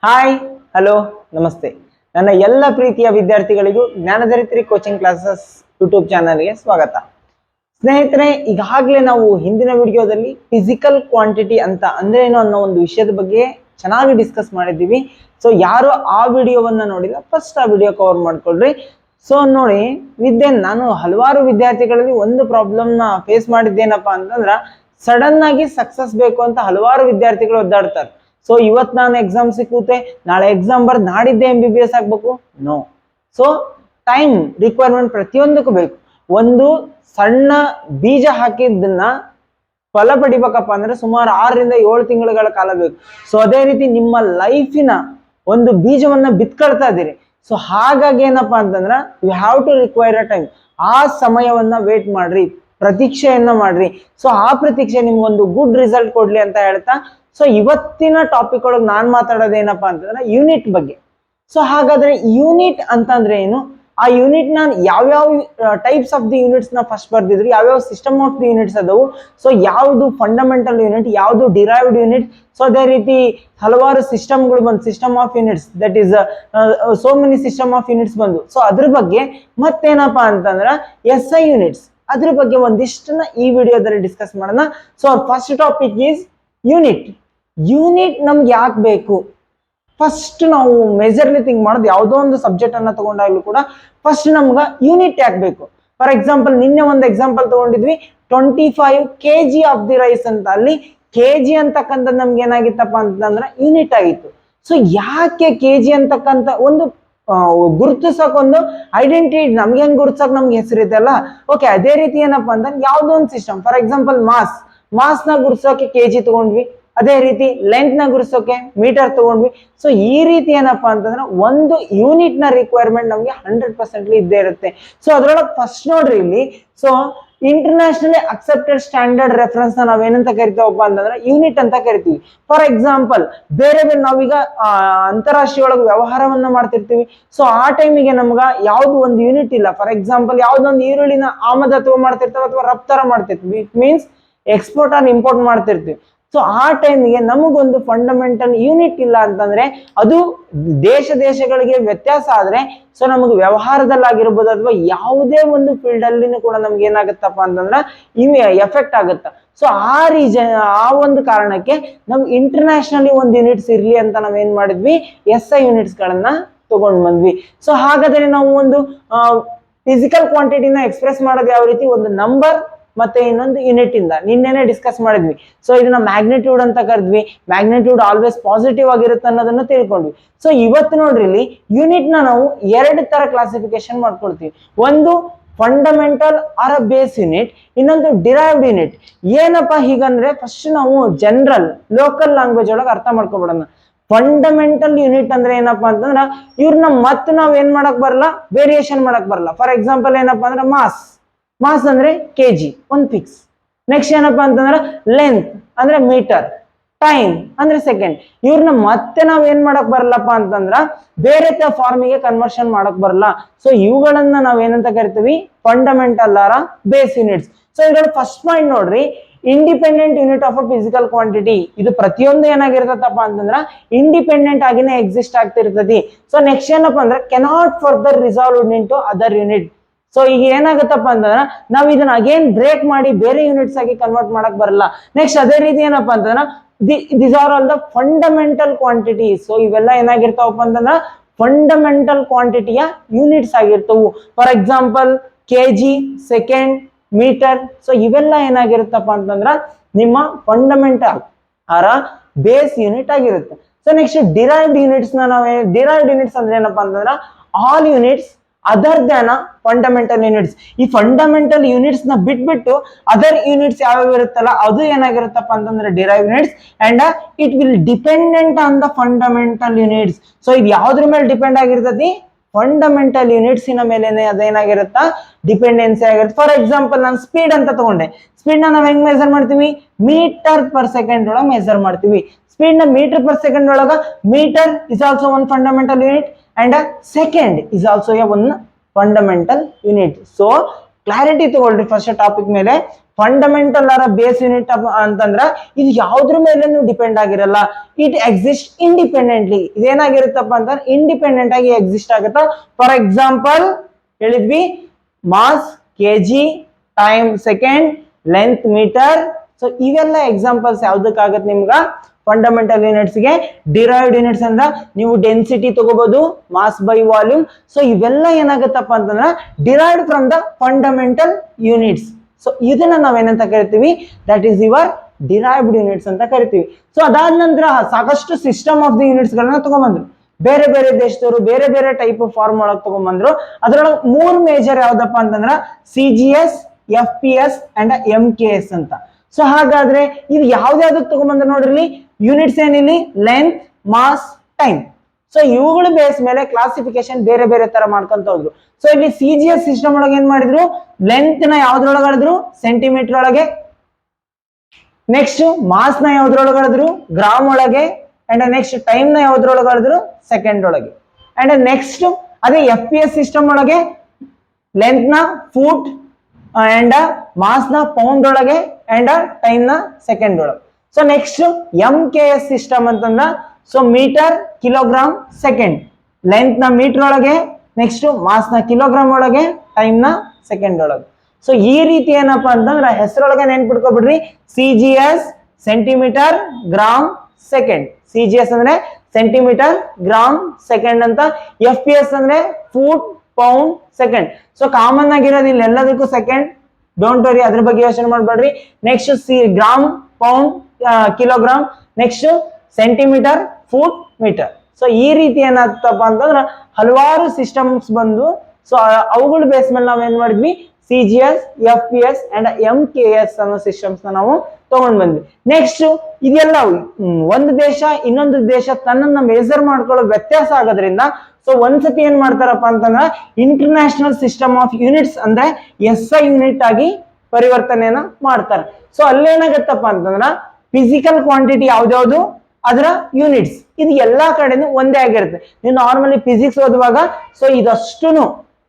Hi, hello, ನಮಸ್ತೆ. ನನ್ನ ಎಲ್ಲ ಪ್ರೀತಿಯ ವಿದ್ಯಾರ್ಥಿಗಳಿಗೂ ಜ್ಞಾನಧರಿತ್ರಿ ಕೋಚಿಂಗ್ ಕ್ಲಾಸಸ್ ಯೂಟ್ಯೂಬ್ ಚಾನಲ್ಗೆ ಸ್ವಾಗತ. ಸ್ನೇಹಿತರೆ, ಈಗಾಗಲೇ ನಾವು ಹಿಂದಿನ ವಿಡಿಯೋದಲ್ಲಿ ಫಿಸಿಕಲ್ ಕ್ವಾಂಟಿಟಿ ಅಂತ ಅಂದ್ರೆ ಏನು ಅನ್ನೋ ಒಂದು ವಿಷಯದ ಬಗ್ಗೆ ಚೆನ್ನಾಗಿ ಡಿಸ್ಕಸ್ ಮಾಡಿದ್ದೀವಿ. ಸೊ ಯಾರು ಆ ವಿಡಿಯೋವನ್ನ ನೋಡಿಲ್ಲ, ಫಸ್ಟ್ ಆ ವಿಡಿಯೋ ಕವರ್ ಮಾಡ್ಕೊಳ್ರಿ. ಸೊ ನೋಡಿ, ನಾನು ಹಲವಾರು ವಿದ್ಯಾರ್ಥಿಗಳಲ್ಲಿ ಒಂದು ಪ್ರಾಬ್ಲಮ್ನ ಫೇಸ್ ಮಾಡಿದ್ದೇನಪ್ಪ ಅಂತಂದ್ರ, ಸಡನ್ ಆಗಿ ಸಕ್ಸಸ್ ಬೇಕು ಅಂತ ಹಲವಾರು ವಿದ್ಯಾರ್ಥಿಗಳು ಒದ್ದಾಡ್ತಾರೆ. ಸೊ ಇವತ್ತು ನಾನು ಎಕ್ಸಾಮ್ ಕೂತೆ, ನಾಳೆ ಎಕ್ಸಾಮ್ ಬರ್ದು ನಾಡಿದ್ದೆ MBBS ಆಗ್ಬೇಕು? ನೋ. ಸೊ ಟೈಮ್ ರಿಕ್ವೈರ್ಮೆಂಟ್ ಪ್ರತಿಯೊಂದಕ್ಕೂ ಬೇಕು. ಒಂದು ಸಣ್ಣ ಬೀಜ ಹಾಕಿದ್ದನ್ನ ಫಲ ಪಡಿಬೇಕಪ್ಪ ಅಂದ್ರೆ ಸುಮಾರು 6 ರಿಂದ 7 ತಿಂಗಳುಗಳ ಕಾಲ ಬೇಕು. ಸೊ ಅದೇ ರೀತಿ ನಿಮ್ಮ ಲೈಫಿನ ಒಂದು ಬೀಜವನ್ನ ಬಿತ್ಕೊಳ್ತಾ ಇದ್ದೀರಿ. ಸೊ ಹಾಗಾಗಿ ಏನಪ್ಪಾ ಅಂತಂದ್ರ you have to require a time. ಆ ಸಮಯವನ್ನ ವೇಟ್ ಮಾಡ್ರಿ, ಪ್ರತೀಕ್ಷೆಯನ್ನ ಮಾಡ್ರಿ. ಸೊ ಆ ಪ್ರತೀಕ್ಷೆ ನಿಮ್ಗೊಂದು ಗುಡ್ ರಿಸಲ್ಟ್ ಕೊಡ್ಲಿ ಅಂತ ಹೇಳ್ತಾ, ಸೊ ಇವತ್ತಿನ ಟಾಪಿಕ್ ಒಳಗೆ ನಾನ್ ಮಾತಾಡೋದೇನಪ್ಪಾ ಅಂತಂದ್ರೆ ಯೂನಿಟ್ ಬಗ್ಗೆ. ಸೊ ಹಾಗಾದ್ರೆ ಯೂನಿಟ್ ಅಂತಂದ್ರೆ ಏನು, ಆ ಯೂನಿಟ್ ನ ಯಾವ್ಯಾವ ಟೈಪ್ಸ್ ಆಫ್ ದಿ ಯೂನಿಟ್ಸ್ ನ ಫಸ್ಟ್ ಬರ್ದಿದ್ರಿ, ಯಾವ್ಯಾವ ಸಿಸ್ಟಮ್ ಆಫ್ ದಿ ಯೂನಿಟ್ಸ್ ಅದವು, ಸೊ ಯಾವ್ದು ಫಂಡಮೆಂಟಲ್ ಯೂನಿಟ್, ಯಾವ್ದು ಡಿರೈವ್ಡ್ ಯೂನಿಟ್. ಸೊ ಅದೇ ರೀತಿ ಹಲವಾರು ಸಿಸ್ಟಮ್ಗಳು ಬಂದು, system of units, that is so many system of units ಬಂದು. ಸೊ ಅದ್ರ ಬಗ್ಗೆ ಮತ್ತೇನಪ್ಪಾ ಅಂತಂದ್ರ SI ಯೂನಿಟ್ಸ್, ಅದ್ರ ಬಗ್ಗೆ ಒಂದಿಷ್ಟನ್ನ ಈ ವಿಡಿಯೋದಲ್ಲಿ ಡಿಸ್ಕಸ್ ಮಾಡೋಣ. So first topic is unit. Unit ನಮ್ಗೆ ಯಾಕೆ ಬೇಕು? ಫಸ್ಟ್ ನಾವು ಮೇಜರ್ಲಿ ಥಿಂಕ್ ಮಾಡೋದು, ಯಾವುದೋ ಒಂದು ಸಬ್ಜೆಕ್ಟ್ ಅನ್ನ ತಗೊಂಡಾಗ್ಲೂ ಕೂಡ ಫಸ್ಟ್ ನಮ್ಗ ಯೂನಿಟ್ ಯಾಕೆ ಬೇಕು. ಫಾರ್ ಎಕ್ಸಾಂಪಲ್, ನಿನ್ನೆ ಒಂದು ಎಕ್ಸಾಂಪಲ್ ತಗೊಂಡಿದ್ವಿ, 25 kg ಆಫ್ ದಿ ರೈಸ್ ಅಂತ. ಅಲ್ಲಿ ಕೆಜಿ ಅಂತಕ್ಕಂಥದ್ದು ನಮ್ಗೆ ಏನಾಗಿತ್ತಪ್ಪ ಅಂತಂದ್ರೆ ಯೂನಿಟ್ ಆಗಿತ್ತು. ಸೊ ಯಾಕೆ ಕೆಜಿ ಅಂತಕ್ಕಂಥ ಒಂದು ಗುರುತಿಸಕ್ ಒಂದು ಐಡೆಂಟಿಟಿ, ನಮ್ಗೆ ಹೆಂಗ್ ಗುರುತಿಸಕ್ ನಮ್ಗೆ ಹೆಸರಿದೆಲ್ಲ, ಓಕೆ. ಅದೇ ರೀತಿ ಏನಪ್ಪಾ ಅಂತಂದ್ರೆ ಯಾವ್ದೋ ಒಂದು ಸಿಸ್ಟಮ್, ಫಾರ್ ಎಕ್ಸಾಂಪಲ್ ಮಾಸ್ ನ ಗುರುತಿಸೋಕೆ ಕೆಜಿ ತಗೊಂಡ್ವಿ, ಅದೇ ರೀತಿ ಲೆಂತ್ ನ ಗುರುತಿಸೋಕೆ ಮೀಟರ್ ತಗೊಂಡ್ವಿ. ಸೊ ಈ ರೀತಿ ಏನಪ್ಪಾ ಅಂತಂದ್ರೆ ಒಂದು ಯೂನಿಟ್ ನ ರಿಕ್ವೈರ್ಮೆಂಟ್ ನಮ್ಗೆ 100% ಇದ್ದೇ ಇರುತ್ತೆ. ಸೊ ಅದ್ರೊಳಗೆ ಫಸ್ಟ್ ನೋಡ್ರಿ ಇಲ್ಲಿ, so internationally accepted standard reference ನ ನಾವೇನಂತ ಕರಿತಾವಪ್ಪ ಅಂತಂದ್ರೆ ಯೂನಿಟ್ ಅಂತ ಕರಿತೀವಿ. ಫಾರ್ ಎಕ್ಸಾಂಪಲ್, ಬೇರೆ ನಾವೀಗ ಅಂತಾರಾಷ್ಟ್ರೀಯ ಒಳಗೆ ವ್ಯವಹಾರವನ್ನ ಮಾಡ್ತಿರ್ತೀವಿ. ಸೊ ಆ ಟೈಮಿಗೆ ನಮ್ಗ ಯಾವ್ದು ಒಂದು ಯೂನಿಟ್ ಇಲ್ಲ. ಫಾರ್ ಎಕ್ಸಾಂಪಲ್, ಯಾವ್ದೊಂದು ಈರುಳ್ಳಿನ ಆಮದು ಅಥವಾ ಮಾಡ್ತಿರ್ತೀವಿ ಅಥವಾ ರಫ್ತಾರ ಮಾಡ್ತಿರ್ತೀವಿ, it means export or import ಮಾಡ್ತಿರ್ತೀವಿ. ಸೊ ಆ ಟೈಮಿಗೆ ನಮಗೊಂದು ಫಂಡಮೆಂಟಲ್ ಯೂನಿಟ್ ಇಲ್ಲ ಅಂತಂದ್ರೆ, ಅದು ದೇಶಗಳಿಗೆ ವ್ಯತ್ಯಾಸ ಆದ್ರೆ, ಸೊ ನಮಗೆ ವ್ಯವಹಾರದಲ್ಲಾಗಿರ್ಬೋದು ಅಥವಾ ಯಾವುದೇ ಒಂದು ಫೀಲ್ಡ್ ಅಲ್ಲಿನೂ ಕೂಡ ನಮ್ಗೆ ಏನಾಗುತ್ತಪ್ಪ ಅಂತಂದ್ರೆ ಎಫೆಕ್ಟ್ ಆಗುತ್ತೆ. ಸೊ ಆ ಒಂದು ಕಾರಣಕ್ಕೆ ನಾವು ಇಂಟರ್ನ್ಯಾಷನಲಿ ಒಂದು ಯೂನಿಟ್ಸ್ ಇರ್ಲಿ ಅಂತ ನಾವೇನ್ ಮಾಡಿದ್ವಿ, SI ಯೂನಿಟ್ಸ್ ಗಳನ್ನ ತಗೊಂಡ್ ಬಂದ್ವಿ. ಸೊ ಹಾಗಾದ್ರೆ ನಾವು ಒಂದು ಫಿಸಿಕಲ್ ಕ್ವಾಂಟಿಟಿನ ಎಕ್ಸ್ಪ್ರೆಸ್ ಮಾಡೋದು ಯಾವ ರೀತಿ, ಒಂದು ನಂಬರ್ ಮತ್ತೆ ಇನ್ನೊಂದು ಯೂನಿಟ್ ಇಂದ ನಿನ್ನೆನೆ ಡಿಸ್ಕಸ್ ಮಾಡಿದ್ವಿ. ಸೊ ಇದನ್ನ ಮ್ಯಾಗ್ನಿಟ್ಯೂಡ್ ಅಂತ ಕರೆದ್ವಿ. ಮ್ಯಾಗ್ನಿಟ್ಯೂಡ್ ಆಲ್ವೇಸ್ ಪಾಸಿಟಿವ್ ಆಗಿರುತ್ತೆ ಅನ್ನೋದನ್ನ ತಿಳ್ಕೊಂಡ್ವಿ. ಸೊ ಇವತ್ತು ನೋಡ್ರಿ, ಇಲ್ಲಿ ಯೂನಿಟ್ ನ ನಾವು 2 ತರ ಕ್ಲಾಸಿಫಿಕೇಶನ್ ಮಾಡ್ಕೊಳ್ತೀವಿ. ಒಂದು ಫಂಡಮೆಂಟಲ್ ಆರ್ ಬೇಸ್ ಯೂನಿಟ್, ಇನ್ನೊಂದು ಡಿರೈವ್ಡ್ ಯೂನಿಟ್. ಏನಪ್ಪಾ ಹೀಗಂದ್ರೆ, ಫಸ್ಟ್ ನಾವು ಜನರಲ್ ಲೋಕಲ್ ಲ್ಯಾಂಗ್ವೇಜ್ ಒಳಗೆ ಅರ್ಥ ಮಾಡ್ಕೊಬಿಡೋಣ. ಫಂಡಮೆಂಟಲ್ ಯೂನಿಟ್ ಅಂದ್ರೆ ಏನಪ್ಪಾ ಅಂತಂದ್ರ, ಇವ್ರನ್ನ ಮತ್ತೆ ನಾವ್ ಏನ್ ಮಾಡಕ್ ಬರಲ್ಲ, ವೇರಿಯೇಷನ್ ಮಾಡಕ್ ಬರಲ್ಲ. ಫಾರ್ ಎಕ್ಸಾಂಪಲ್ ಏನಪ್ಪಾ ಅಂದ್ರೆ, ಮಾಸ್ ಅಂದ್ರೆ ಕೆಜಿ, ಒಂದು ಫಿಕ್ಸ್. ನೆಕ್ಸ್ಟ್ ಏನಪ್ಪಾ ಅಂತಂದ್ರೆ ಲೆಂತ್ ಅಂದ್ರೆ ಮೀಟರ್, ಟೈಮ್ ಅಂದ್ರೆ ಸೆಕೆಂಡ್. ಇವ್ರನ್ನ ಮತ್ತೆ ನಾವ್ ಏನ್ ಮಾಡಕ್ ಬರಲ್ಲಪ್ಪ ಅಂತಂದ್ರ ಬೇರೆ ಫಾರ್ಮಿಗೆ ಕನ್ವರ್ಷನ್ ಮಾಡಕ್ ಬರಲ್ಲ. ಸೊ ಇವುಗಳನ್ನ ನಾವ್ ಏನಂತ ಕರಿತೀವಿ, fundamental or base units. So ಇದ್ರಲ್ಲಿ ಫಸ್ಟ್ ಪಾಯಿಂಟ್ ನೋಡ್ರಿ, independent unit of a physical quantity. ಇದು ಪ್ರತಿಯೊಂದು ಏನಾಗಿರ್ತದಪ್ಪ ಅಂತಂದ್ರ ಇಂಡಿಪೆಂಡೆಂಟ್ ಆಗಿನೇ ಎಕ್ಸಿಸ್ಟ್ ಆಗ್ತಿರ್ತತಿ. ಸೊ ನೆಕ್ಸ್ಟ್ ಏನಪ್ಪಾ ಅಂದ್ರೆ cannot further resolve into other unit. So ಈಗ ಏನಾಗುತ್ತಪ್ಪ ಅಂತಂದ್ರ ನಾವ್ ಇದನ್ನ ಅಗೇನ್ ಬ್ರೇಕ್ ಮಾಡಿ ಬೇರೆ ಯೂನಿಟ್ಸ್ ಆಗಿ ಕನ್ವರ್ಟ್ ಮಾಡಕ್ ಬರಲ್ಲ. ನೆಕ್ಸ್ಟ್ ಅದೇ ರೀತಿ ಏನಪ್ಪಾ ಅಂತಂದ್ರ this are all the fundamental quantity. So ಇವೆಲ್ಲ ಏನಾಗಿರ್ತಾವಪ್ಪ ಅಂತಂದ್ರ ಫಂಡಮೆಂಟಲ್ ಕ್ವಾಂಟಿಟಿಯ ಯೂನಿಟ್ಸ್ ಆಗಿರ್ತವು. For example KG, second, metre. So ಇವೆಲ್ಲ ಏನಾಗಿರುತ್ತಪ್ಪ ಅಂತಂದ್ರ ನಿಮ್ಮ ಫಂಡಮೆಂಟಲ್ ಆರ ಬೇಸ್ ಯೂನಿಟ್ ಆಗಿರುತ್ತೆ. So next derived units derived units ಅಂದ್ರೆ ಏನಪ್ಪಾ ಅಂತಂದ್ರ all units other than fundamental units. ಈ ಫಂಡಮೆಂಟಲ್ ಯೂನಿಟ್ಸ್ ನ ಬಿಟ್ಬಿಟ್ಟು ಅದರ್ ಯೂನಿಟ್ಸ್ ಯಾವ್ಯಾವ ಇರುತ್ತಲ್ಲ, ಅದು ಏನಾಗಿರುತ್ತಪ್ಪ ಅಂತಂದ್ರೆ derive units. And it will dependent on the fundamental units. So ಇದು ಯಾವ್ದ್ರ ಮೇಲೆ ಡಿಪೆಂಡ್ ಆಗಿರ್ತದೆ, ಫಂಡಮೆಂಟಲ್ ಯೂನಿಟ್ಸ್ ನ ಮೇಲೆ ಅದೇನಾಗಿರುತ್ತಾ, ಡಿಪೆಂಡೆನ್ಸಿ ಆಗಿರುತ್ತೆ. ಫಾರ್ ಎಕ್ಸಾಂಪಲ್, ನಾನು ಸ್ಪೀಡ್ ಅಂತ ತಗೊಂಡೆ. ಸ್ಪೀಡ್ ನ ನಾವ್ ಹೆಂಗ್ ಮೆಜರ್ ಮಾಡ್ತೀವಿ, ಮೀಟರ್ ಪರ್ ಸೆಕೆಂಡ್ ಒಳಗೆ ಮೆಜರ್ ಮಾಡ್ತೀವಿ. ಸ್ಪೀಡ್ ನ ಮೀಟರ್ ಪರ್ ಸೆಕೆಂಡ್ ಒಳಗ metre is also one fundamental unit and a second is also a one fundamental unit. So clarity ತಗೊಳ್ರಿ ಫಸ್ಟ್ ಟಾಪಿಕ್ ಮೇಲೆ. ಫಂಡಮೆಂಟಲ್ ಆರ ಬೇಸ್ ಯೂನಿಟ್ ಅಂತಂದ್ರ ಇದು ಯಾವ್ದ್ರ ಮೇಲೇನು ಡಿಪೆಂಡ್ ಆಗಿರಲ್ಲ, ಇಟ್ ಎಕ್ಸಿಸ್ಟ್ ಇಂಡಿಪೆಂಡೆಂಟ್ಲಿ. ಇದೇನಾಗಿರುತ್ತಪ್ಪ ಅಂತಂದ್ರೆ ಇಂಡಿಪೆಂಡೆಂಟ್ ಆಗಿ ಎಕ್ಸಿಸ್ಟ್ ಆಗುತ್ತ. ಫಾರ್ ಎಕ್ಸಾಂಪಲ್ ಹೇಳಿದ್ವಿ mass KG, time second, length metre. So ಇವೆಲ್ಲ ಎಕ್ಸಾಂಪಲ್ಸ್ ಯಾವ್ದಕ್ಕಾಗತ್ತೆ ನಿಮ್ಗ ಫಂಡಮೆಂಟಲ್ ಯೂನಿಟ್ಸ್ ಗೆ. ಡಿರೈವ್ಡ್ ಯೂನಿಟ್ಸ್ ಅಂದ್ರ ನೀವು ಡೆನ್ಸಿಟಿ ತಗೋಬಹುದು, ಮಾಸ್ ಬೈ ವಾಲ್ಯೂಮ್. ಸೊ ಇವೆಲ್ಲ ಏನಾಗತ್ತಪ್ಪ ಅಂತಂದ್ರ derived from the fundamental units. So ಇದನ್ನ ನಾವೇನಂತ ಕರಿತೀವಿ, that is your derived units ಅಂತ ಕರಿತೀವಿ. ಸೊ ಅದಾದ ನಂತರ ಸಾಕಷ್ಟು ಸಿಸ್ಟಮ್ ಆಫ್ ದಿ ಯೂನಿಟ್ಸ್ ಗಳನ್ನ ತಗೊಂಡ್ಬಂದ್ರು. ಬೇರೆ ಬೇರೆ ದೇಶದವರು ಬೇರೆ ಬೇರೆ ಟೈಪ್ ಆಫ್ ಫಾರ್ಮ್ ಒಳಗೆ ತಗೊಂಡ್ಬಂದ್ರು. ಅದ್ರೊಳಗೆ 3 ಮೇಜರ್ ಯಾವ್ದಪ್ಪ ಅಂತಂದ್ರ CGS, FPS ಅಂಡ್ MKS ಅಂತ. ಸೊ ಹಾಗಾದ್ರೆ ಇದು ಯಾವ್ದಾವ್ದಕ್ಕೆ ತಗೊಂಡ್ಬಂದ್ರೆ ನೋಡ್ರಿ, ಯೂನಿಟ್ಸ್ ಏನಿಲ್ಲಿ ಲೆಂತ್, ಮಾಸ್, ಟೈಮ್. ಸೊ ಇವುಗಳ ಬೇಸ್ ಮೇಲೆ ಕ್ಲಾಸಿಫಿಕೇಶನ್ ಬೇರೆ ಬೇರೆ ತರ ಮಾಡ್ಕೊಂತ ಹೋದ್ರು. ಸೊ ಇಲ್ಲಿ CGS ಸಿಸ್ಟಮ್ ಒಳಗೆ ಏನ್ ಮಾಡಿದ್ರು, ಲೆಂತ್ ನ ಯಾವ್ದ್ರೊಳಗೆ ಹೇಳಿದ್ರು, ಸೆಂಟಿಮೀಟರ್ ಒಳಗೆ. ನೆಕ್ಸ್ಟ್ ಮಾಸ್ ನ ಯಾವ್ದ್ರೊಳಗೆ ಹೇಳಿದ್ರು, ಗ್ರಾಮ್ ಒಳಗೆ. ಅಂಡ್ ನೆಕ್ಸ್ಟ್ ಟೈಮ್ ನ ಯಾವ್ದ್ರೊಳಗೆ ಹೇಳಿದ್ರು, ಸೆಕೆಂಡ್ ಒಳಗೆ. ಅಂಡ್ ನೆಕ್ಸ್ಟ್ ಅದೇ FPS ಸಿಸ್ಟಮ್ ಒಳಗೆ ಲೆಂತ್ ನ ಫೂಟ್ ಅಂಡ್ ಮಾಸ್ ನ ಪೌಂಡ್ ಒಳಗೆ ಅಂಡ್ ಟೈಮ್ ನ ಸೆಕೆಂಡ್ ಒಳಗೆ. ಸೊ ನೆಕ್ಸ್ಟ್ MKS ಸಿಸ್ಟಮ್ ಅಂತಂದ್ರ so metre, kilogram, second. Length ನ ಮೀಟರ್ ಒಳಗೆ, ನೆಕ್ಸ್ಟ್ ಮಾಸ್ ನ ಕಿಲೋಗ್ರಾಮ್ ಒಳಗೆ, ಟೈಮ್ ನ ಸೆಕೆಂಡ್ ಒಳಗೆ. ಸೊ ಈ ರೀತಿ ಏನಪ್ಪಾ ಅಂತಂದ್ರ ಹೆಸರೊಳಗೆ ನೆನ್ಪಿಟ್ಕೊಬಿಡ್ರಿ, CGS centimetre, gram, second. CGS ಅಂದ್ರೆ ಸೆಂಟಿಮೀಟರ್, ಗ್ರಾಮ್, ಸೆಕೆಂಡ್ ಅಂತ. FPS ಅಂದ್ರೆ foot, pound, second. So common ಆಗಿರೋದು ಇಲ್ಲಿ ಎಲ್ಲದಕ್ಕೂ ಸೆಕೆಂಡ್. ಡೋಂಟ್ ವರಿ, ಅದ್ರ ಬಗ್ಗೆ ಯೋಚನೆ ಮಾಡ್ಬೇಡ್ರಿ. Next gram, pound, kilogram. Next centimetre, foot, metre. So ಈ ರೀತಿ ಏನಾಗ್ತಪ್ಪ ಅಂತಂದ್ರ ಹಲವಾರು ಸಿಸ್ಟಮ್ಸ್ ಬಂದು, ಸೊ ಅವುಗಳ ಬೇಸ್ ಮೇಲೆ ನಾವೇನ್ ಮಾಡಿದ್ವಿ, CGS, FPS ಅಂಡ್ MKS ಅನ್ನೋ ಸಿಸ್ಟಮ್ಸ್ ನಾವು ತಗೊಂಡ್ ಬಂದ್ವಿ. ನೆಕ್ಸ್ಟ್ ಇದೆಲ್ಲ ಒಂದು ದೇಶ ಇನ್ನೊಂದು ದೇಶ ತನ್ನನ್ನ ಮೇಜರ್ ಮಾಡ್ಕೊಳ್ಳೋ ವ್ಯತ್ಯಾಸ ಆಗೋದ್ರಿಂದ ಸೊ ಒಂದ್ಸತಿ ಏನ್ ಮಾಡ್ತಾರಪ್ಪ ಅಂತಂದ್ರ ಇಂಟರ್ನ್ಯಾಷನಲ್ ಸಿಸ್ಟಮ್ ಆಫ್ ಯೂನಿಟ್ಸ್ ಅಂದ್ರೆ SI ಯೂನಿಟ್ ಆಗಿ ಪರಿವರ್ತನೆಯನ್ನ ಮಾಡ್ತಾರೆ. ಸೊ ಅಲ್ಲೇನಾಗತ್ತಪ್ಪ ಅಂತಂದ್ರ ಫಿಸಿಕಲ್ ಕ್ವಾಂಟಿಟಿ ಯಾವ್ದ್ಯಾವ್ದು ಅದರ ಯೂನಿಟ್ಸ್ ಇದು ಎಲ್ಲಾ ಕಡೆನೂ ಒಂದೇ ಆಗಿರುತ್ತೆ. ನೀವು ನಾರ್ಮಲಿ ಫಿಸಿಕ್ಸ್ ಓದುವಾಗ ಸೊ ಇದಷ್ಟುನು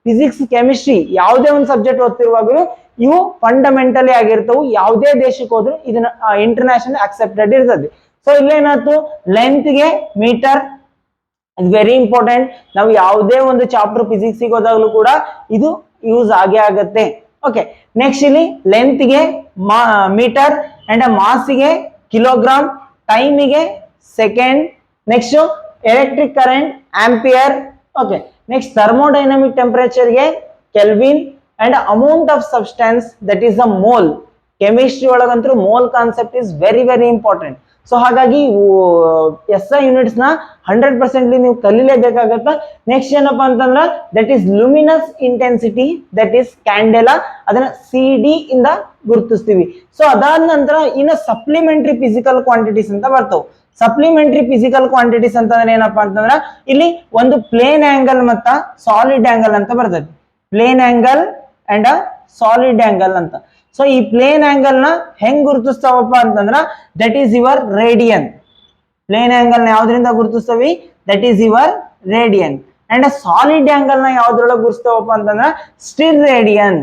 ಫಿಸಿಕ್ಸ್, ಕೆಮಿಸ್ಟ್ರಿ ಯಾವುದೇ ಒಂದು ಸಬ್ಜೆಕ್ಟ್ ಓದ್ತಿರುವಾಗಲೂ ಇವು ಫಂಡಮೆಂಟಲಿ ಆಗಿರ್ತವು. ಯಾವುದೇ ದೇಶಕ್ಕೆ ಹೋದ್ರು ಇದನ್ನ ಇಂಟರ್ನ್ಯಾಷನಲ್ ಅಕ್ಸೆಪ್ಟೆಡ್ ಇರ್ತದೆ. ಸೊ ಇಲ್ಲೇನಾಯ್ತು, ಲೆಂತ್ ಗೆ ಮೀಟರ್, ಇಟ್ಸ್ ವೆರಿ ಇಂಪಾರ್ಟೆಂಟ್. ನಾವು ಯಾವುದೇ ಒಂದು ಚಾಪ್ಟರ್ ಫಿಸಿಕ್ಸ್ ಹೋದಾಗಲೂ ಕೂಡ ಇದು ಯೂಸ್ ಆಗೇ ಆಗತ್ತೆ. ಓಕೆ, ನೆಕ್ಸ್ಟ್ ಇಲ್ಲಿ ಲೆಂತ್ ಗೆ ಮೀಟರ್ ಅಂಡ್ ಮಾಸ್ಗೆ ಕಿಲೋಗ್ರಾಮ್, ಟೈಮಿಗೆ second. Next electric current ampere. Okay, next thermodynamic temperature ಗೆ kelvin and amount of substance that is the mole. Chemistry ಒಳಗಂತೂ mole concept is very very important. So ಹಾಗಾಗಿ SI units ನ 100% ನೀವು ಕಲಿಲೇಬೇಕಾಗತ್ತ. Next ಏನಪ್ಪಾ ಅಂತಂದ್ರ that is luminous intensity, that is candela. ಅದನ್ನ CD ಇಂದ ಗುರುತಿಸ್ತೀವಿ. ಸೊ ಅದಾದ ನಂತರ ಇನ್ನು ಸಪ್ಲಿಮೆಂಟರಿ ಫಿಸಿಕಲ್ ಕ್ವಾಂಟಿಟೀಸ್ ಅಂತ ಬರ್ತಾವ. ಸಪ್ಲಿಮೆಂಟರಿ ಫಿಸಿಕಲ್ ಕ್ವಾಂಟಿಟೀಸ್ ಅಂತಂದ್ರೆ ಏನಪ್ಪಾ ಅಂತಂದ್ರ ಇಲ್ಲಿ ಒಂದು ಪ್ಲೇನ್ ಆಂಗಲ್ ಮತ್ತ ಸಾಲಿಡ್ ಆಂಗಲ್ ಅಂತ ಬರ್ತದೆ. Plane angle and solid angle ಅಂತ. ಸೊ ಈ ಪ್ಲೇನ್ ಆಂಗಲ್ ನ ಹೆಂಗ್ ಗುರುತಿಸ್ತಾವಪ್ಪ ಅಂತಂದ್ರ that is your radian. Plane angle ನ ಯಾವ್ದ್ರಿಂದ ಗುರುತಿಸ್ತೀವಿ, that is your radian. And solid angle ನ ಯಾವ್ದ್ರೊಳಗೆ ಗುರುತಿಸ್ತಾವಪ್ಪ ಅಂತಂದ್ರ steradian.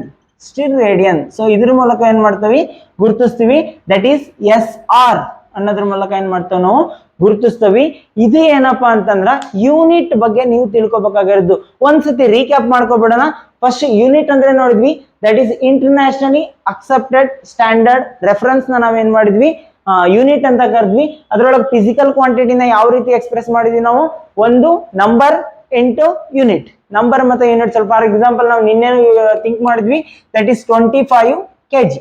Steradian. So ಇದ್ರ ಮೂಲಕ ಏನ್ ಮಾಡ್ತೀವಿ, ಗುರುತಿಸ್ತೀವಿ. ದಟ್ ಈಸ್ SR ಅನ್ನೋದ್ರ ಮೂಲಕ ಏನ್ ಮಾಡ್ತೇವೆ ನಾವು ಗುರುತಿಸ್ತೀವಿ. ಇದು ಏನಪ್ಪಾ ಅಂತಂದ್ರ ಯೂನಿಟ್ ಬಗ್ಗೆ ನೀವು ತಿಳ್ಕೊಬೇಕಾಗಿರೋದು. ಒಂದ್ಸತಿ ರೀಕ್ಯಾಪ್ ಮಾಡ್ಕೊಬಿಡೋಣ. ಫಸ್ಟ್ ಯೂನಿಟ್ ಅಂದ್ರೆ ನೋಡಿದ್ವಿ, that is internationally accepted standard reference ನ ನಾವೇನ್ ಮಾಡಿದ್ವಿ, ಯೂನಿಟ್ ಅಂತ ಕರೆದ್ವಿ. ಅದ್ರೊಳಗೆ ಫಿಸಿಕಲ್ ಕ್ವಾಂಟಿಟಿನ ಯಾವ ರೀತಿ ಎಕ್ಸ್ಪ್ರೆಸ್ ಮಾಡಿದ್ವಿ ನಾವು, ಒಂದು ನಂಬರ್ ಇಂಟು ಯೂನಿಟ್. ನಂಬರ್ ಮತ್ತೆ ಯೂನಿಟ್ ಸ್ವಲ್ಪ ಫಾರ್ ಎಕ್ಸಾಂಪಲ್ ನಾವು ನಿನ್ನೆ ಥಿಂಕ್ ಮಾಡಿದ್ವಿ, ದಟ್ ಈಸ್ 25 kg.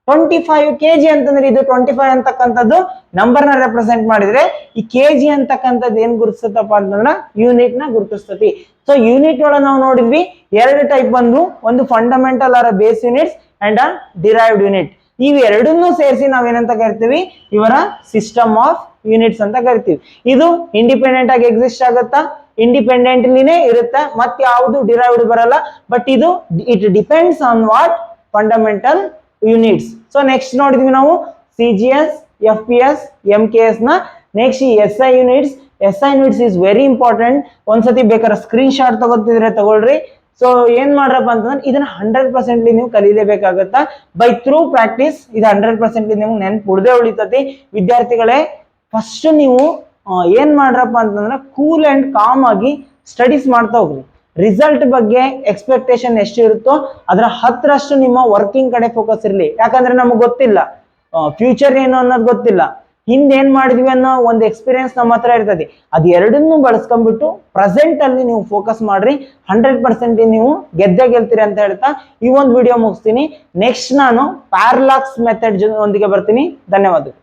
25 kg ಅಂತಂದ್ರೆ ಇದು 25 ಅಂತಕ್ಕಂಥದ್ದು ನಂಬರ್ ನ ರೆಪ್ರೆಸೆಂಟ್ ಮಾಡಿದ್ರೆ, ಈ kg ಅಂತಕ್ಕಂಥದ್ದು ಏನ್ ಗುರುತಿಸ್ತಪ್ಪ ಅಂತಂದ್ರ ಯೂನಿಟ್ ನ ಗುರುತಿಸ್ತತಿ. ಸೊ ಯೂನಿಟ್ ಒಳಗೆ ನಾವು ನೋಡಿದ್ವಿ ಎರಡು ಟೈಪ್ ಬಂದು, ಒಂದು fundamental or base units and derived unit. ಇವು ಎರಡನ್ನೂ ಸೇರಿಸಿ ನಾವೇನಂತ ಕರಿತೀವಿ, ಇವರ ಸಿಸ್ಟಮ್ ಆಫ್ ಯೂನಿಟ್ಸ್ ಅಂತ ಕರಿತೀವಿ. ಇದು ಇಂಡಿಪೆಂಡೆಂಟ್ ಆಗಿ ಎಕ್ಸಿಸ್ಟ್ ಆಗುತ್ತಾ, ಇಂಡಿಪೆಂಡೆಂಟ್ಲಿನೇ ಇರುತ್ತೆ, ಮತ್ತೆ ಯಾವುದು ಡಿರೈವ್ಡ್ ಬರಲ್ಲ. ಬಟ್ ಇದು it depends on what, fundamental units. So next ನೋಡಿದ್ವಿ ನಾವು CGS, FPS, MKS ನ. ನೆಕ್ಸ್ಟ್ ಈ SI units. SI units is very important. ಒಂದ್ಸತಿ ಬೇಕಾದ್ರೆ ಸ್ಕ್ರೀನ್ ಶಾಟ್ ತಗೋತಿದ್ರೆ ತಗೊಳ್ರಿ. ಸೊ ಏನ್ ಮಾಡ್ರಪ್ಪ ಅಂತಂದ್ರೆ ಇದನ್ನ 100% ನೀವು ಕಲೀಲೇಬೇಕಾಗತ್ತಾ. ಬೈ ಥ್ರೂ ಪ್ರಾಕ್ಟೀಸ್ ಇದು 100% ನಿಮ್ಗೆ ನೆನ್ಪು ಉಳಿತತಿ ವಿದ್ಯಾರ್ಥಿಗಳೇ. ಫಸ್ಟ್ ನೀವು ಏನ್ ಮಾಡ್ರಪ್ಪ ಅಂತಂದ್ರೆ ಕೂಲ್ ಅಂಡ್ ಕಾಮ್ ಆಗಿ ಸ್ಟಡೀಸ್ ಮಾಡ್ತಾ ಹೋಗ್ರಿ. ರಿಸಲ್ಟ್ ಬಗ್ಗೆ ಎಕ್ಸ್ಪೆಕ್ಟೇಷನ್ ಎಷ್ಟು ಇರುತ್ತೋ ಅದರ 10ರಷ್ಟು ನಿಮ್ಮ ವರ್ಕಿಂಗ್ ಕಡೆ ಫೋಕಸ್ ಇರಲಿ. ಯಾಕಂದ್ರೆ ನಮಗೆ ಗೊತ್ತಿಲ್ಲ ಫ್ಯೂಚರ್ ಏನು ಅನ್ನೋದು ಗೊತ್ತಿಲ್ಲ, ಹಿಂದೆ ಏನ್ ಮಾಡಿದ್ವಿ ಅನ್ನೋ ಒಂದು ಎಕ್ಸ್ಪೀರಿಯನ್ಸ್ ನಮ್ಮ ಹತ್ರ ಇರ್ತದೆ. ಅದು ಎರಡನ್ನೂ ಬಳಸ್ಕೊಂಡ್ಬಿಟ್ಟು ಪ್ರೆಸೆಂಟ್ ಅಲ್ಲಿ ನೀವು ಫೋಕಸ್ ಮಾಡ್ರಿ, 100% ನೀವು ಗೆಲ್ತೀರಿ ಅಂತ ಹೇಳ್ತಾ ಈ ಒಂದು ವಿಡಿಯೋ ಮುಗಿಸ್ತೀನಿ. ನೆಕ್ಸ್ಟ್ ನಾನು ಪ್ಯಾರಲಾಕ್ಸ್ ಮೆಥಡ್ ಒಂದಿಗೆ ಬರ್ತೀನಿ. ಧನ್ಯವಾದಗಳು.